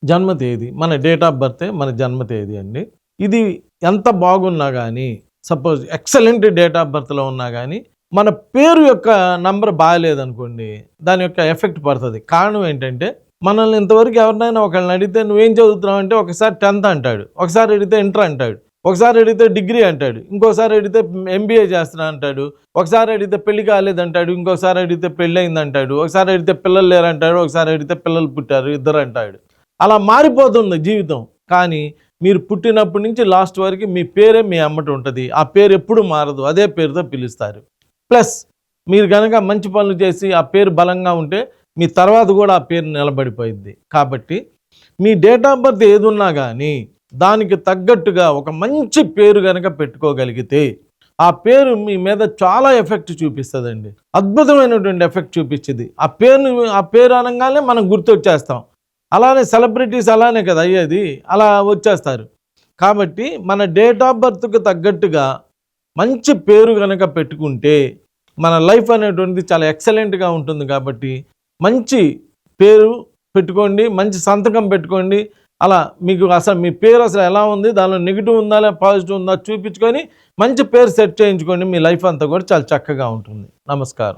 జన్మ తేదీ మన డేట్ ఆఫ్ బర్తే మన జన్మ తేదీ అండి. ఇది ఎంత బాగున్నా గానీ, సపోజ్ ఎక్సలెంట్ డేట్ ఆఫ్ బర్త్‌లో ఉన్నా గానీ, మన పేరు యొక్క నంబర్ బాలేదనుకోండి, దాని యొక్క ఎఫెక్ట్ పడతది. కారణం ఏంటంటే, మనల్ని ఇంతవరకు ఎవరినైనా ఒకళ్ళని అడిగితే నువ్వేం చదువుతున్నావు అంటే, ఒకసారి 10థ్ అంటాడు, ఒకసారి అడిగితే ఇంటర్ అంటాడు, ఒకసారి అడిగితే డిగ్రీ అంటాడు, ఇంకోసారి అడిగితే ఎంబీఏ చేస్తున్నా అంటాడు, ఒకసారి అడిగితే పెళ్లి కాలేదంటాడు, ఇంకోసారి అడిగితే పెళ్ళయిందంటాడు, ఒకసారి అడిగితే పిల్లలు లేరంటాడు, ఒకసారి అడిగితే పిల్లలు పుట్టారు ఇద్దరు అంటాడు. అలా మారిపోతుంది జీవితం. కానీ మీరు పుట్టినప్పటి నుంచి లాస్ట్ వరకు మీ పేరే మీ అమ్మట ఉంటుంది. ఆ పేరు ఎప్పుడు మారదు, అదే పేరుతో పిలుస్తారు. ప్లస్ మీరు కనుక మంచి పనులు చేసి ఆ పేరు బలంగా ఉంటే మీ తర్వాత కూడా ఆ పేరు నిలబడిపోయింది. కాబట్టి మీ డేట్ ఆఫ్ బర్త్ ఏదున్నా కానీ దానికి తగ్గట్టుగా ఒక మంచి పేరు కనుక పెట్టుకోగలిగితే ఆ పేరు మీ మీద చాలా ఎఫెక్ట్ చూపిస్తుందండి. అద్భుతమైనటువంటి ఎఫెక్ట్ చూపించింది. ఆ పేరు అనగానే మనం గుర్తొచ్చేస్తాం. అలానే సెలబ్రిటీస్ అలానే కదా అయ్యేది, అలా వచ్చేస్తారు. కాబట్టి మన డేట్ ఆఫ్ బర్త్కు తగ్గట్టుగా మంచి పేరు కనుక పెట్టుకుంటే మన లైఫ్ అనేటువంటిది చాలా ఎక్సలెంట్గా ఉంటుంది. కాబట్టి మంచి పేరు పెట్టుకోండి, మంచి సంతకం పెట్టుకోండి. అలా మీకు అసలు మీ పేరు అసలు ఎలా ఉంది, దానిలో నెగిటివ్ ఉందా లేదా పాజిటివ్ ఉందా చూపించుకొని మంచి పేరు సెట్ చేయించుకోండి. మీ లైఫ్ అంతా కూడా చాలా చక్కగా ఉంటుంది. నమస్కారం.